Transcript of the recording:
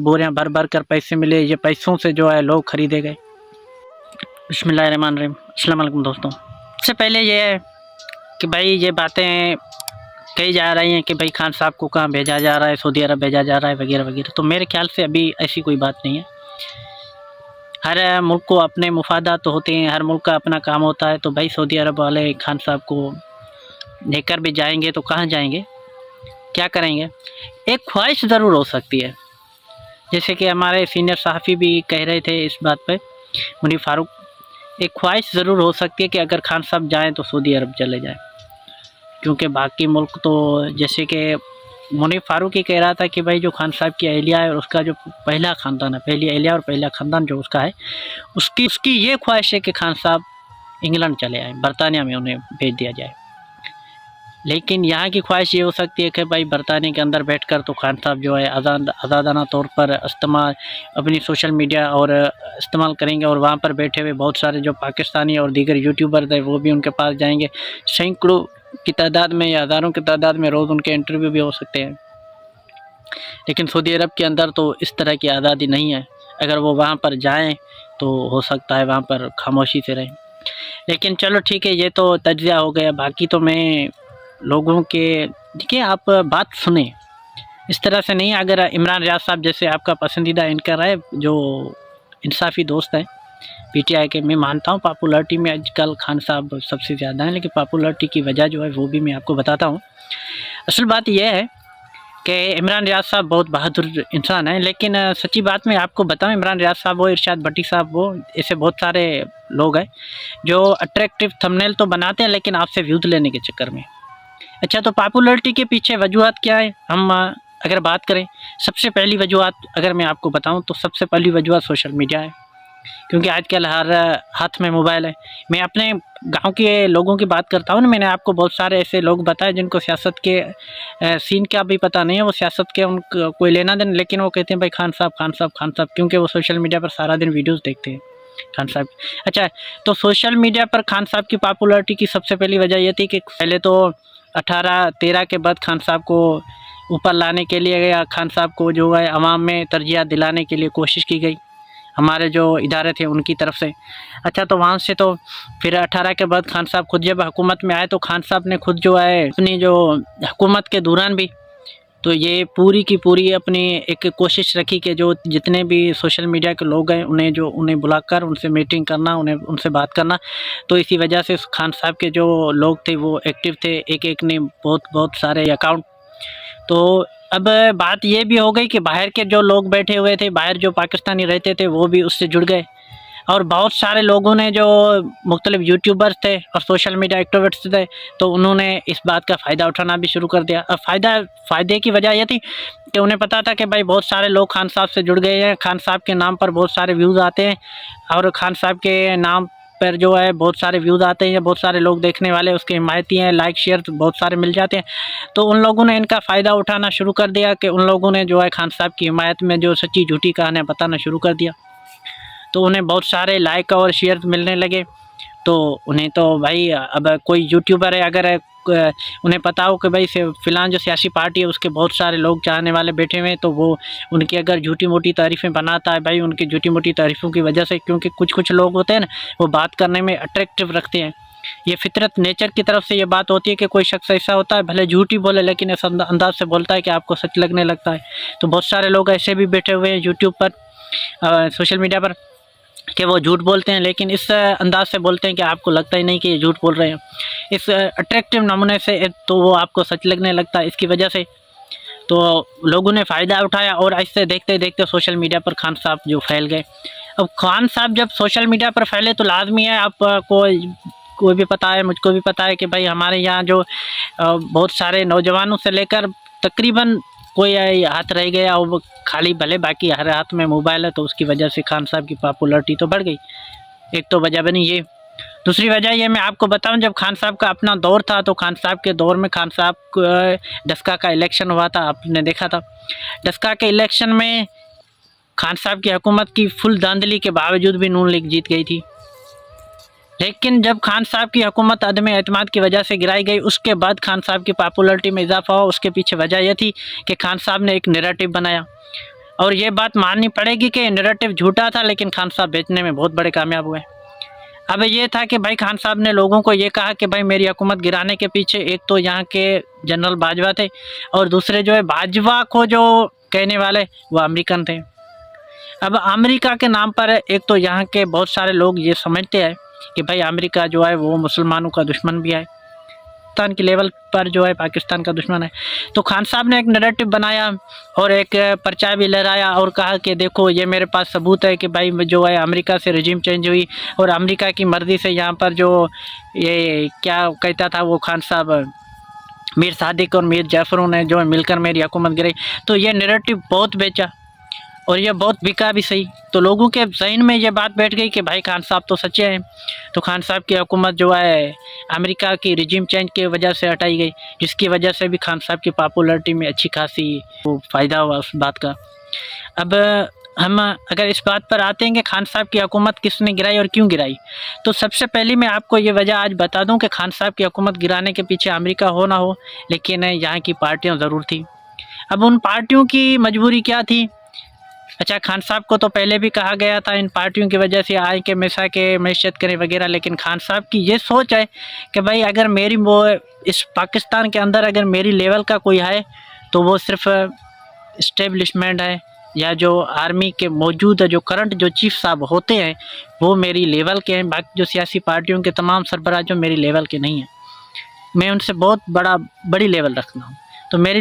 बोरियां भर भर कर पैसे मिले, ये पैसों से जो है लोग खरीदे गए। बिस्मिल्लाहिर्रहमानिर्रहीम। अस्सलाम वालेकुम दोस्तों। सबसे पहले ये है कि भाई ये बातें कही जा रही हैं कि भाई खान साहब को कहाँ भेजा जा रहा है, सऊदी अरब भेजा जा रहा है वगैरह वगैरह। तो मेरे ख्याल से अभी ऐसी कोई बात नहीं है। हर मुल्क को अपने मुफादात होते हैं, हर मुल्क का अपना काम होता है। तो भाई सऊदी अरब वाले खान साहब को लेकर भी जाएंगे तो कहाँ जाएंगे, क्या करेंगे? एक ख्वाहिश ज़रूर हो सकती है, जैसे कि हमारे सीनियर सहाफ़ी भी कह रहे थे इस बात पे, मुनीर फ़ारूक। एक ख्वाहिश ज़रूर हो सकती है कि अगर खान साहब जाएँ तो सऊदी अरब चले जाएँ, क्योंकि बाकी मुल्क तो जैसे कि मुनीर फ़ारूक ही कह रहा था कि भाई जो खान साहब की अहलिया है और उसका जो पहला ख़ानदान है, पहली अहलिया और पहला ख़ानदान जो उसका है, उसकी ये ख्वाहिश है कि खान साहब इंग्लैंड चले आएँ, बरतानिया में उन्हें भेज दिया जाए। लेकिन यहाँ की ख्वाहिश ये हो सकती है कि भाई बरतानिया के अंदर बैठकर तो खान साहब जो है आज़ादाना तौर पर इस्तेमाल अपनी सोशल मीडिया और इस्तेमाल करेंगे, और वहाँ पर बैठे हुए बहुत सारे जो पाकिस्तानी और दीगर यूट्यूबर थे वो भी उनके पास जाएंगे। सैकड़ों की तादाद में या हज़ारों की तादाद में रोज़ उनके इंटरव्यू भी हो सकते हैं। लेकिन सऊदी अरब के अंदर तो इस तरह की आज़ादी नहीं है। अगर वो वहाँ पर जाएँ तो हो सकता है वहाँ पर खामोशी से रहें। लेकिन चलो ठीक है, ये तो तज्ज़िया हो गया। बाकी तो मैं लोगों के, देखिए आप बात सुने इस तरह से नहीं। अगर इमरान रियाज साहब जैसे आपका पसंदीदा एंकर है, जो इंसाफ़ी दोस्त है पीटीआई के, मैं मानता हूँ पॉपुलरिटी में आजकल खान साहब सबसे ज़्यादा हैं, लेकिन पॉपुलरिटी की वजह जो है वो भी मैं आपको बताता हूँ। असल बात यह है कि इमरान रियाज साहब बहुत बहादुर इंसान हैं, लेकिन सच्ची बात मैं आपको बताऊँ, इमरान रियाज साहब हो, इरशाद भट्टी साहब हो, ऐसे बहुत सारे लोग हैं जो अट्रैक्टिव थंबनेल तो बनाते हैं लेकिन आपसे व्यूज़ लेने के चक्कर में। अच्छा, तो पॉपुलरिटी के पीछे वजूहत क्या है? हम अगर बात करें, सबसे पहली वजूहत अगर मैं आपको बताऊं तो सबसे पहली वजूहत सोशल मीडिया है, क्योंकि आजकल हर हाथ में मोबाइल है। मैं अपने गांव के लोगों की बात करता हूं ना, मैंने आपको बहुत सारे ऐसे लोग बताए जिनको सियासत के सीन का भी पता नहीं है, वो सियासत के उनको कोई लेना देना, लेकिन वो कहते हैं भाई खान साहब खान साहब खान साहब, क्योंकि वो सोशल मीडिया पर सारा दिन वीडियोज़ देखते हैं खान साहब। अच्छा, तो सोशल मीडिया पर खान साहब की पॉपुलरिटी की सबसे पहली वजह ये थी कि पहले तो 18-13 के बाद खान साहब को ऊपर लाने के लिए या खान साहब को जो है अवाम में तरजीह दिलाने के लिए कोशिश की गई, हमारे जो इदारे थे उनकी तरफ से। अच्छा, तो वहाँ से तो फिर 18 के बाद खान साहब खुद जब हुकूमत में आए तो खान साहब ने खुद जो है अपनी जो हुकूमत के दौरान भी तो ये पूरी की पूरी अपनी एक कोशिश रखी कि जो जितने भी सोशल मीडिया के लोग हैं उन्हें बुलाकर उनसे मीटिंग करना, उनसे बात करना। तो इसी वजह से खान साहब के जो लोग थे वो एक्टिव थे, एक ने बहुत सारे अकाउंट। तो अब बात ये भी हो गई कि बाहर के जो लोग बैठे हुए थे, बाहर जो पाकिस्तानी रहते थे वो भी उससे जुड़ गए, और बहुत सारे लोगों ने जो मुख्तलिफ यूट्यूबर्स थे और सोशल मीडिया एक्टिविस्ट थे तो उन्होंने इस बात का फ़ायदा उठाना भी शुरू कर दिया। अब फ़ायदे की वजह यह थी कि उन्हें पता था कि भाई बहुत सारे लोग खान साहब से जुड़ गए हैं, खान साहब के नाम पर बहुत सारे व्यूज़ आते हैं, और खान साहब के नाम पर जो है बहुत सारे व्यूज़ आते हैं, बहुत सारे लोग देखने वाले उसके हिमायती हैं, लाइक शेयर बहुत सारे मिल जाते हैं। तो उन लोगों ने इनका फ़ायदा उठाना शुरू कर दिया कि उन लोगों ने जो है खान साहब की हिमायत में जो सच्ची झूठी कहानियाँ बताना शुरू कर दिया। तो उन्हें बहुत सारे लाइक और शेयर मिलने लगे। तो उन्हें तो भाई अब कोई यूट्यूबर है, अगर उन्हें पता हो कि भाई फ़िलहाल जो सियासी पार्टी है उसके बहुत सारे लोग चाहने वाले बैठे हुए हैं, तो वो उनकी अगर झूठी मोटी तारीफ़ें बनाता है भाई, उनकी झूठी मोटी तारीफ़ों की वजह से, क्योंकि कुछ लोग होते हैं ना वो बात करने में अट्रैक्टिव रखते हैं, ये फितरत नेचर की तरफ से ये बात होती है कि कोई शख्स ऐसा होता है भले झूठी बोले लेकिन इस अंदाज से बोलता है कि आपको सच लगने लगता है। तो बहुत सारे लोग ऐसे भी बैठे हुए हैं यूट्यूब पर, सोशल मीडिया पर, कि वो झूठ बोलते हैं लेकिन इस अंदाज से बोलते हैं कि आपको लगता ही नहीं कि ये झूठ बोल रहे हैं, इस अट्रैक्टिव नमूने से, तो वो आपको सच लगने लगता है। इसकी वजह से तो लोगों ने फ़ायदा उठाया और ऐसे देखते देखते सोशल मीडिया पर खान साहब जो फैल गए। अब खान साहब जब सोशल मीडिया पर फैले तो लाजमी है, आपको कोई भी पता है, मुझको भी पता है कि भाई हमारे यहाँ जो बहुत सारे नौजवानों से लेकर तकरीबन कोई हाथ रह गया और वो खाली, भले बाकी हर हाथ में मोबाइल है, तो उसकी वजह से खान साहब की पॉपुलरिटी तो बढ़ गई। एक तो वजह बनी ये। दूसरी वजह ये मैं आपको बताऊं, जब खान साहब का अपना दौर था तो खान साहब के दौर में खान साहब डस्का का इलेक्शन हुआ था, आपने देखा था। डस्का के इलेक्शन में खान साहब की हुकूमत की फुल धांधली के बावजूद भी नून लीग जीत गई थी। लेकिन जब खान साहब की हुकूमत अदम एतमाद की वजह से गिराई गई, उसके बाद खान साहब की पॉपुलरिटी में इजाफा हुआ। उसके पीछे वजह यह थी कि खान साहब ने एक नैरेटिव बनाया और ये बात माननी पड़ेगी कि नैरेटिव झूठा था, लेकिन खान साहब बेचने में बहुत बड़े कामयाब हुए। अब ये था कि भाई खान साहब ने लोगों को ये कहा कि भाई मेरी हुकूमत गिराने के पीछे एक तो यहाँ के जनरल बाजवा थे, और दूसरे जो है बाजवा को जो कहने वाले वो अमेरिकन थे। अब अमेरिका के नाम पर एक तो यहाँ के बहुत सारे लोग ये समझते हैं कि भाई अमेरिका जो है वो मुसलमानों का दुश्मन भी है, पाकिस्तान के लेवल पर जो है पाकिस्तान का दुश्मन है। तो खान साहब ने एक नैरेटिव बनाया और एक पर्चा भी लहराया और कहा कि देखो ये मेरे पास सबूत है कि भाई जो है अमेरिका से रजीम चेंज हुई और अमेरिका की मर्ज़ी से यहाँ पर जो ये क्या कहता था वो खान साहब, मीर सादिक और मीर जाफरों ने जो है मिलकर मेरी हुकूमत गिराई। तो ये नैरेटिव बहुत बेचा और ये बहुत बिका भी सही। तो लोगों के जहन में ये बात बैठ गई कि भाई खान साहब तो सच्चे हैं। तो खान साहब की हुकूमत जो है अमेरिका की रिजीम चेंज की वजह से हटाई गई, जिसकी वजह से भी खान साहब की पॉपुलैरिटी में अच्छी खासी वो फ़ायदा हुआ उस बात का। अब हम अगर इस बात पर आते हैं कि खान साहब की हुकूमत किसने गिराई और क्यों गिराई, तो सबसे पहले मैं आपको ये वजह आज बता दूं कि खान साहब की हुकूमत गिराने के पीछे अमेरिका हो ना हो, लेकिन यहाँ की पार्टियाँ ज़रूर थी। अब उन पार्टियों की मजबूरी क्या थी? अच्छा, खान साहब को तो पहले भी कहा गया था इन पार्टियों की वजह से आए के हमेशा के मैशत करें वगैरह, लेकिन खान साहब की ये सोच है कि भाई अगर मेरी वो इस पाकिस्तान के अंदर अगर मेरी लेवल का कोई है तो वो सिर्फ इस्टेब्लिशमेंट है या जो आर्मी के मौजूद है, जो करंट जो चीफ साहब होते हैं वो मेरी लेवल के हैं। बाकी जो सियासी पार्टियों के तमाम सरबराह जो मेरी लेवल के नहीं हैं, मैं उनसे बहुत बड़ी लेवल रखता हूँ। तो मेरी